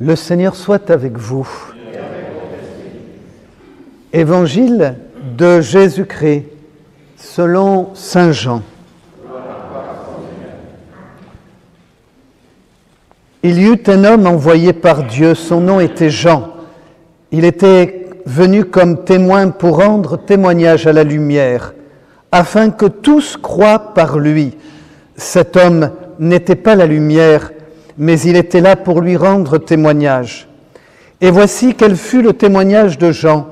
Le Seigneur soit avec vous. Évangile de Jésus-Christ selon saint Jean. Il y eut un homme envoyé par Dieu, son nom était Jean. Il était venu comme témoin pour rendre témoignage à la lumière, afin que tous croient par lui. Cet homme n'était pas la lumière, mais il était là pour lui rendre témoignage. Et voici quel fut le témoignage de Jean,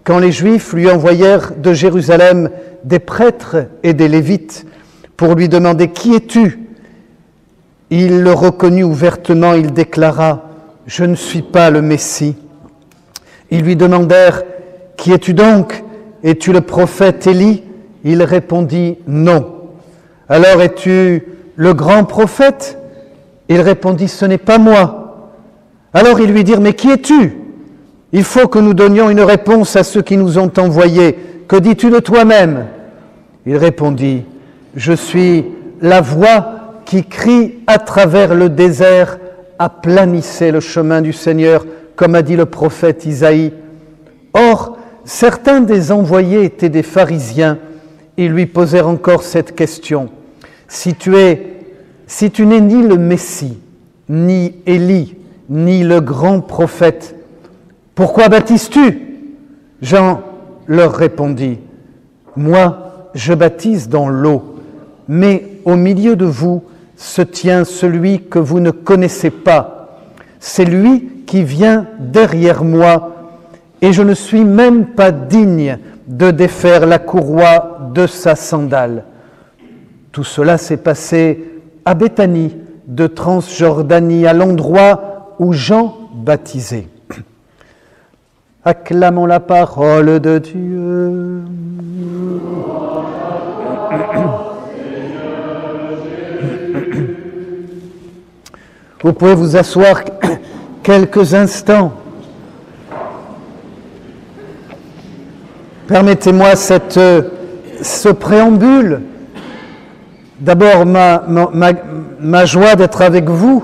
quand les Juifs lui envoyèrent de Jérusalem des prêtres et des Lévites pour lui demander « Qui es-tu » Il le reconnut ouvertement, il déclara « Je ne suis pas le Messie ». Ils lui demandèrent « Qui es-tu donc ? Es-tu le prophète Élie ?» Il répondit « Non ». « Alors es-tu le grand prophète ?» Il répondit « Ce n'est pas moi ». Alors ils lui dirent « Mais qui es-tu ? Il faut que nous donnions une réponse à ceux qui nous ont envoyés. Que dis-tu de toi-même » Il répondit « Je suis la voix qui crie à travers le désert, aplanissez le chemin du Seigneur, comme a dit le prophète Isaïe. » Or, certains des envoyés étaient des pharisiens. Ils lui posèrent encore cette question. « Si tu n'es ni le Messie, ni Élie, ni le grand prophète, pourquoi baptises-tu » Jean leur répondit, « Moi, je baptise dans l'eau, mais au milieu de vous se tient celui que vous ne connaissez pas. C'est lui qui vient derrière moi, et je ne suis même pas digne de défaire la courroie de sa sandale. » Tout cela s'est passé à Béthanie, de Transjordanie, à l'endroit où Jean baptisait. Acclamons la parole de Dieu. Vous pouvez vous asseoir quelques instants. Permettez-moi ce préambule. D'abord, ma joie d'être avec vous.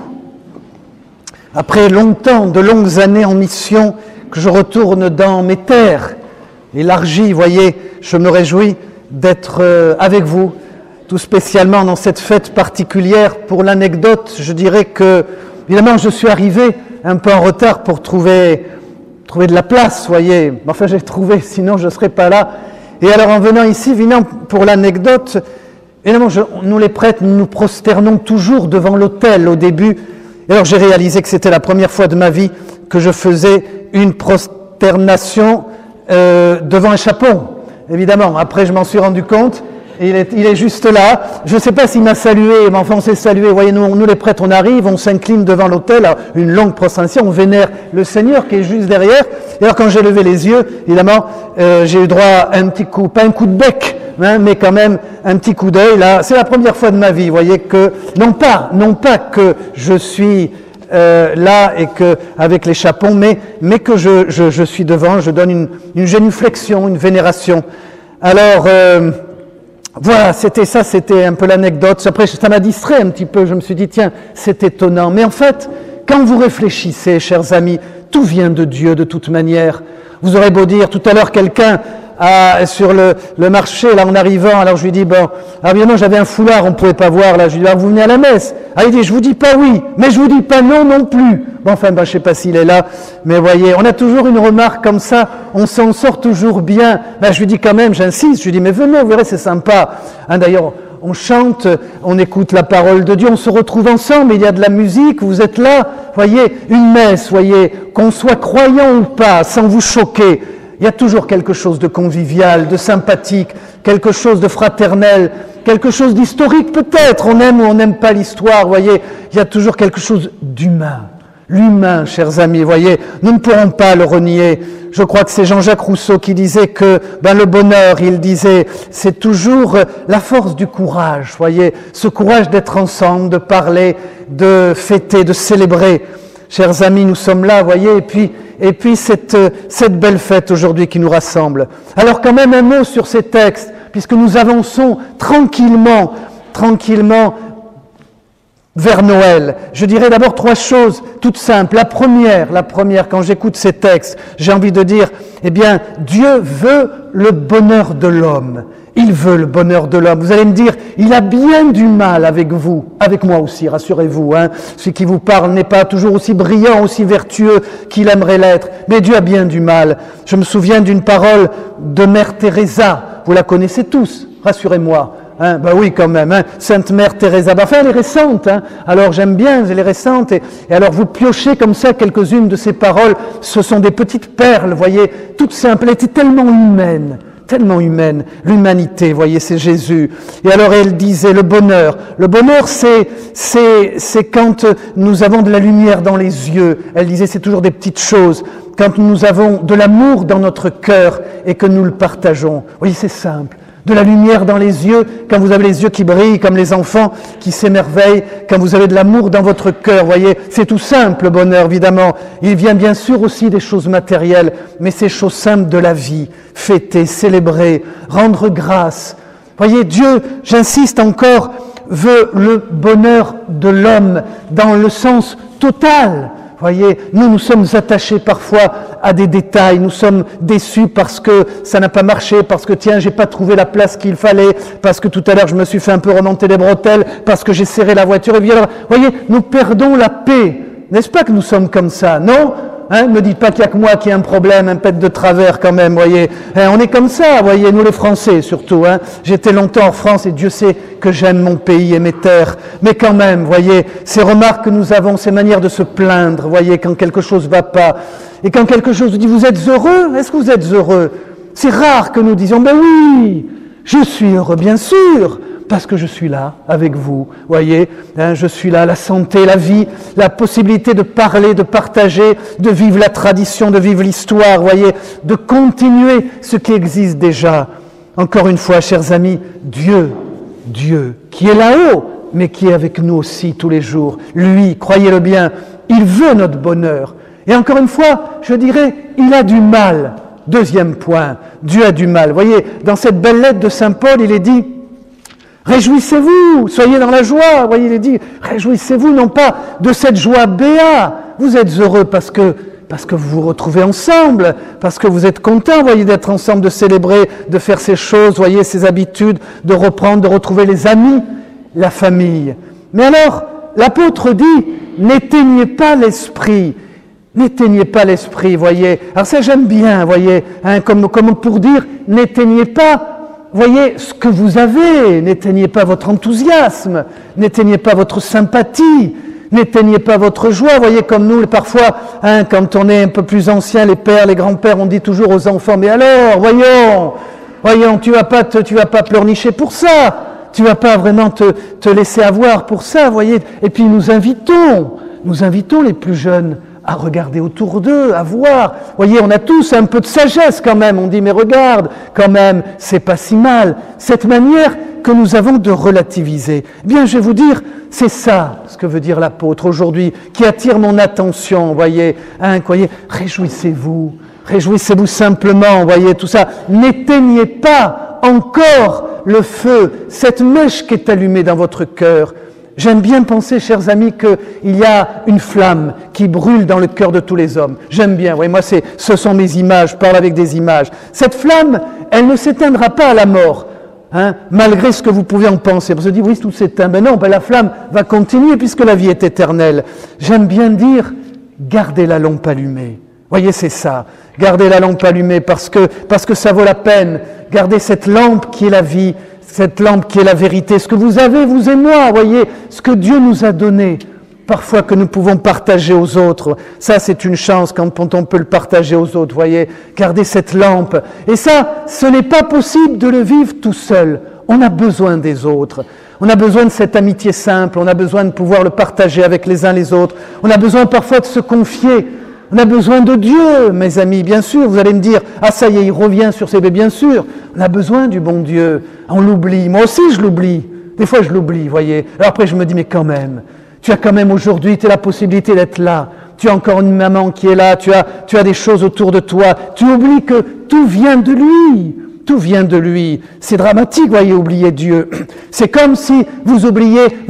Après de longues années en mission, que je retourne dans mes terres élargies, voyez, je me réjouis d'être avec vous, tout spécialement dans cette fête particulière. Pour l'anecdote, je dirais que, évidemment, je suis arrivé un peu en retard pour trouver de la place, voyez. Enfin, j'ai trouvé, sinon je ne serais pas là. Et alors, en venant ici, pour l'anecdote, évidemment, nous les prêtres, nous nous prosternons toujours devant l'autel au début. Et alors, j'ai réalisé que c'était la première fois de ma vie que je faisais une prosternation devant un chapon. Évidemment, après, je m'en suis rendu compte. Il est juste là. Je ne sais pas s'il m'a salué, mais enfin on s'est salué. Vous voyez, nous les prêtres, on arrive, on s'incline devant l'autel, une longue prosternation, on vénère le Seigneur qui est juste derrière. Et alors quand j'ai levé les yeux, évidemment, j'ai eu droit à un petit coup, pas un coup de bec, hein, mais quand même un petit coup d'œil. Là, c'est la première fois de ma vie, vous voyez, que non pas que je suis là et que avec les chapons, mais que je suis devant, je donne une génuflexion, une vénération. Alors voilà, c'était un peu l'anecdote. Après, ça m'a distrait un petit peu. Je me suis dit, tiens, c'est étonnant. Mais en fait, quand vous réfléchissez, chers amis, tout vient de Dieu de toute manière. Vous aurez beau dire, tout à l'heure, quelqu'un sur le marché, là, en arrivant, alors je lui dis, bon, alors évidemment, j'avais un foulard, on ne pouvait pas voir, là, je lui dis, alors vous venez à la messe? Ah, il dit, je vous dis pas oui, mais je vous dis pas non plus. Bon, enfin, je sais pas s'il est là, mais voyez, on a toujours une remarque comme ça, on s'en sort toujours bien. Je lui dis quand même, j'insiste, je lui dis, mais venez, vous verrez, c'est sympa. Hein, d'ailleurs, on chante, on écoute la parole de Dieu, on se retrouve ensemble, il y a de la musique, vous êtes là, voyez, une messe, voyez, qu'on soit croyant ou pas, sans vous choquer. Il y a toujours quelque chose de convivial, de sympathique, quelque chose de fraternel, quelque chose d'historique peut-être. On aime ou on n'aime pas l'histoire, vous voyez. Il y a toujours quelque chose d'humain. L'humain, chers amis, vous voyez, nous ne pourrons pas le renier. Je crois que c'est Jean-Jacques Rousseau qui disait que le bonheur, il disait, c'est toujours la force du courage, vous voyez. Ce courage d'être ensemble, de parler, de fêter, de célébrer. Chers amis, nous sommes là, vous voyez, et puis cette belle fête aujourd'hui qui nous rassemble. Alors quand même un mot sur ces textes, puisque nous avançons tranquillement vers Noël. Je dirais d'abord 3 choses toutes simples. La première, quand j'écoute ces textes, j'ai envie de dire, eh bien, Dieu veut le bonheur de l'homme. Il veut le bonheur de l'homme. Vous allez me dire, il a bien du mal avec vous, avec moi aussi, rassurez-vous. Celui qui vous parle n'est pas toujours aussi brillant, aussi vertueux qu'il aimerait l'être, mais Dieu a bien du mal. Je me souviens d'une parole de Mère Teresa, vous la connaissez tous, rassurez-moi. Oui, quand même, Sainte Mère Teresa. Enfin, elle est récente, alors j'aime bien, elle est récente, et alors vous piochez comme ça quelques-unes de ces paroles, ce sont des petites perles, voyez, toutes simples, elle était tellement humaine, l'humanité, voyez, c'est Jésus. Et alors elle disait le bonheur c'est quand nous avons de la lumière dans les yeux, elle disait c'est toujours des petites choses, quand nous avons de l'amour dans notre cœur et que nous le partageons, voyez, c'est simple. De la lumière dans les yeux, quand vous avez les yeux qui brillent comme les enfants qui s'émerveillent, quand vous avez de l'amour dans votre cœur, voyez, c'est tout simple le bonheur, évidemment. Il vient bien sûr aussi des choses matérielles, mais ces choses simples de la vie, fêter, célébrer, rendre grâce. Voyez, Dieu, j'insiste encore, veut le bonheur de l'homme dans le sens total. Voyez, nous sommes attachés parfois à des détails, nous sommes déçus parce que ça n'a pas marché, parce que tiens, j'ai pas trouvé la place qu'il fallait, parce que tout à l'heure je me suis fait un peu remonter les bretelles, parce que j'ai serré la voiture, et bien alors, voyez, nous perdons la paix. N'est-ce pas que nous sommes comme ça, non ? Ne me dites pas qu'il n'y a que moi qui ai un problème, un pet de travers quand même, voyez. On est comme ça, voyez, nous les Français surtout. J'étais longtemps en France et Dieu sait que j'aime mon pays et mes terres. Mais quand même, voyez, ces remarques que nous avons, ces manières de se plaindre, voyez, quand quelque chose ne va pas. Et quand quelque chose nous dit, vous êtes heureux ? Est-ce que vous êtes heureux ? C'est rare que nous disions, ben oui, je suis heureux, bien sûr. Parce que je suis là avec vous, voyez, je suis là, la santé, la vie, la possibilité de parler, de partager, de vivre la tradition, de vivre l'histoire, voyez, de continuer ce qui existe déjà. Encore une fois, chers amis, Dieu, qui est là-haut, mais qui est avec nous aussi tous les jours. Lui, croyez-le bien, il veut notre bonheur. Et encore une fois, je dirais, il a du mal. Deuxième point, Dieu a du mal. Voyez, dans cette belle lettre de Saint Paul, il est dit, réjouissez-vous, soyez dans la joie. Voyez, il est dit, réjouissez-vous, non pas de cette joie béat. Vous êtes heureux parce que vous vous retrouvez ensemble, parce que vous êtes contents, voyez, d'être ensemble, de célébrer, de faire ces choses, voyez, ces habitudes, de reprendre, de retrouver les amis, la famille. Mais alors, l'apôtre dit, n'éteignez pas l'esprit. N'éteignez pas l'esprit, voyez. Alors ça, j'aime bien, voyez, comme pour dire, n'éteignez pas, voyez, ce que vous avez, n'éteignez pas votre enthousiasme, n'éteignez pas votre sympathie, n'éteignez pas votre joie, voyez, comme nous, parfois, quand on est un peu plus ancien, les pères, les grands-pères, on dit toujours aux enfants, mais alors, voyons, tu vas pas pleurnicher pour ça, tu vas pas vraiment te laisser avoir pour ça, voyez, et puis nous invitons les plus jeunes à regarder autour d'eux, à voir. Voyez, on a tous un peu de sagesse quand même. On dit, mais regarde, quand même, c'est pas si mal. Cette manière que nous avons de relativiser. Eh bien, je vais vous dire, c'est ça ce que veut dire l'apôtre aujourd'hui, qui attire mon attention, voyez. Voyez, réjouissez-vous simplement, voyez, tout ça. N'éteignez pas encore le feu, cette mèche qui est allumée dans votre cœur. J'aime bien penser, chers amis, qu'il y a une flamme qui brûle dans le cœur de tous les hommes. J'aime bien, oui, moi ce sont mes images, je parle avec des images. Cette flamme, elle ne s'éteindra pas à la mort, malgré ce que vous pouvez en penser. On se dit, oui, tout s'éteint. Ben non, la flamme va continuer puisque la vie est éternelle. J'aime bien dire, gardez la lampe allumée. Voyez, c'est ça. Gardez la lampe allumée parce que ça vaut la peine. Gardez cette lampe qui est la vie, cette lampe qui est la vérité, ce que vous avez, vous et moi, voyez, ce que Dieu nous a donné, parfois que nous pouvons partager aux autres. Ça, c'est une chance quand on peut le partager aux autres, voyez, gardez cette lampe. Et ça, ce n'est pas possible de le vivre tout seul. On a besoin des autres. On a besoin de cette amitié simple, on a besoin de pouvoir le partager avec les uns les autres. On a besoin parfois de se confier. On a besoin de Dieu, mes amis, bien sûr. Vous allez me dire, ah ça y est, il revient sur ses bébés, bien sûr. On a besoin du bon Dieu. On l'oublie. Moi aussi, je l'oublie. Des fois, je l'oublie, voyez. Alors après, je me dis, mais quand même, tu as quand même aujourd'hui, tu as la possibilité d'être là. Tu as encore une maman qui est là. Tu as des choses autour de toi. Tu oublies que tout vient de lui. tout vient de lui. C'est dramatique, voyez, oublier Dieu. C'est comme si vous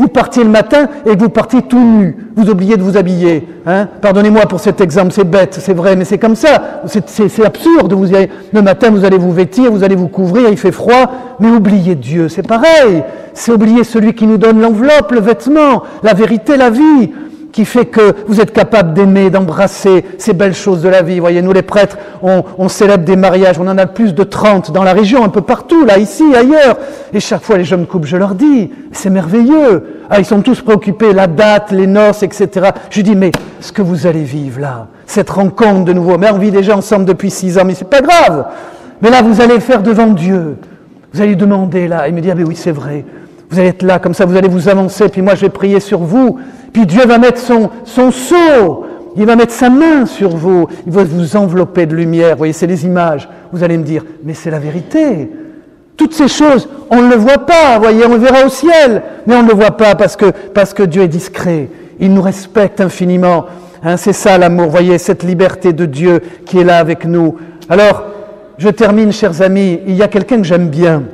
partiez le matin et que vous partiez tout nu. Vous oubliez de vous habiller. Hein? Pardonnez-moi pour cet exemple, c'est bête, c'est vrai, mais c'est comme ça. C'est absurde. Le matin, vous allez vous vêtir, vous allez vous couvrir, il fait froid, mais oubliez Dieu, c'est pareil. C'est oublier celui qui nous donne l'enveloppe, le vêtement, la vérité, la vie, qui fait que vous êtes capable d'aimer, d'embrasser ces belles choses de la vie. Voyez, nous les prêtres, on célèbre des mariages, on en a plus de 30 dans la région, un peu partout, là, ici, ailleurs. Et chaque fois, les jeunes couples, je leur dis, c'est merveilleux. Ah, ils sont tous préoccupés, la date, les noces, etc. Je dis, mais ce que vous allez vivre là, cette rencontre de nouveau, mais on vit déjà ensemble depuis 6 ans, mais c'est pas grave. Mais là, vous allez le faire devant Dieu. Vous allez demander là, et me dire, mais oui, c'est vrai. Vous allez être là, comme ça, vous allez vous avancer, puis moi, je vais prier sur vous. Puis Dieu va mettre son sceau, il va mettre sa main sur vous, il va vous envelopper de lumière. Vous voyez, c'est les images. Vous allez me dire, mais c'est la vérité. Toutes ces choses, on ne le voit pas, vous voyez, on le verra au ciel, mais on ne le voit pas parce que Dieu est discret. Il nous respecte infiniment. Hein, c'est ça l'amour, vous voyez, cette liberté de Dieu qui est là avec nous. Alors, je termine, chers amis, il y a quelqu'un que j'aime bien.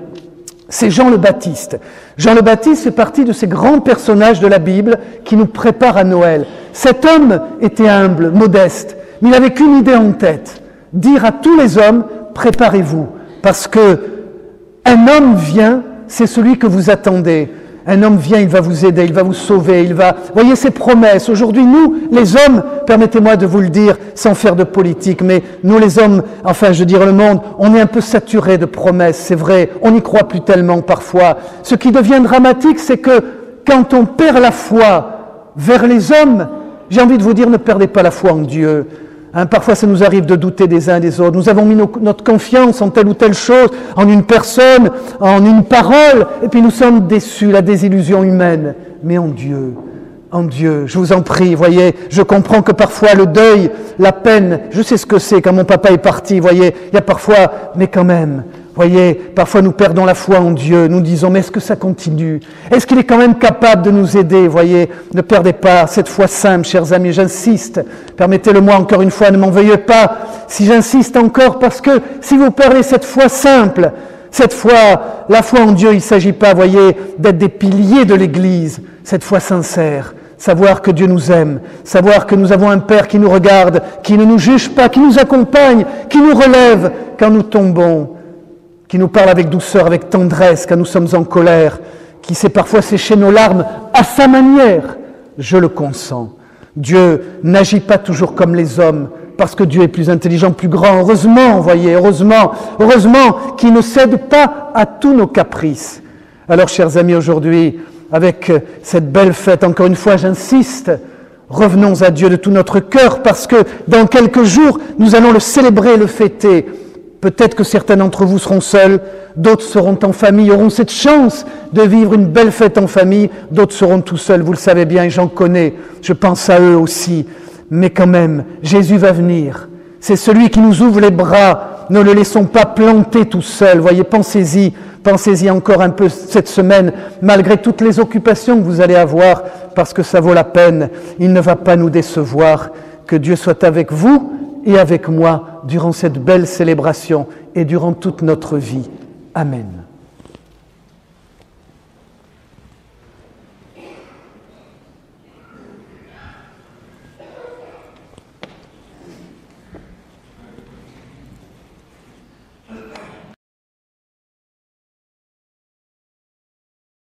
C'est Jean le Baptiste. Jean le Baptiste fait partie de ces grands personnages de la Bible qui nous préparent à Noël. Cet homme était humble, modeste, mais il avait qu'une idée en tête, dire à tous les hommes, préparez-vous, parce que un homme vient, c'est celui que vous attendez. Un homme vient, il va vous aider, il va vous sauver, voyez ses promesses. Aujourd'hui, nous, les hommes, permettez-moi de vous le dire, sans faire de politique, mais nous les hommes, enfin je veux dire le monde, on est un peu saturé de promesses, c'est vrai, on n'y croit plus tellement parfois. Ce qui devient dramatique, c'est que quand on perd la foi vers les hommes, j'ai envie de vous dire, ne perdez pas la foi en Dieu. Hein, parfois, ça nous arrive de douter des uns des autres. Nous avons mis notre confiance en telle ou telle chose, en une personne, en une parole, et puis nous sommes déçus, la désillusion humaine. Mais en Dieu, je vous en prie, voyez, je comprends que parfois le deuil, la peine, je sais ce que c'est quand mon papa est parti, voyez, il y a parfois, mais quand même, voyez, parfois nous perdons la foi en Dieu, nous disons, mais est-ce que ça continue? Est-ce qu'il est quand même capable de nous aider? Voyez, ne perdez pas cette foi simple, chers amis, j'insiste, permettez-le-moi encore une fois, ne m'en veuillez pas, si j'insiste encore, parce que si vous perdez cette foi simple, cette foi, la foi en Dieu, il ne s'agit pas, voyez, d'être des piliers de l'Église, cette foi sincère, savoir que Dieu nous aime, savoir que nous avons un Père qui nous regarde, qui ne nous juge pas, qui nous accompagne, qui nous relève quand nous tombons, qui nous parle avec douceur, avec tendresse, quand nous sommes en colère, qui sait parfois sécher nos larmes à sa manière. Je le consens. Dieu n'agit pas toujours comme les hommes, parce que Dieu est plus intelligent, plus grand. Heureusement, voyez, heureusement qu'il ne cède pas à tous nos caprices. Alors, chers amis, aujourd'hui, avec cette belle fête, encore une fois, j'insiste, revenons à Dieu de tout notre cœur, parce que dans quelques jours, nous allons le célébrer, le fêter. Peut-être que certains d'entre vous seront seuls, d'autres seront en famille, auront cette chance de vivre une belle fête en famille, d'autres seront tout seuls, vous le savez bien, et j'en connais, je pense à eux aussi. Mais quand même, Jésus va venir. C'est celui qui nous ouvre les bras, ne le laissons pas planter tout seul. Voyez, pensez-y encore un peu cette semaine, malgré toutes les occupations que vous allez avoir, parce que ça vaut la peine, il ne va pas nous décevoir. Que Dieu soit avec vous et avec moi durant cette belle célébration et durant toute notre vie. Amen.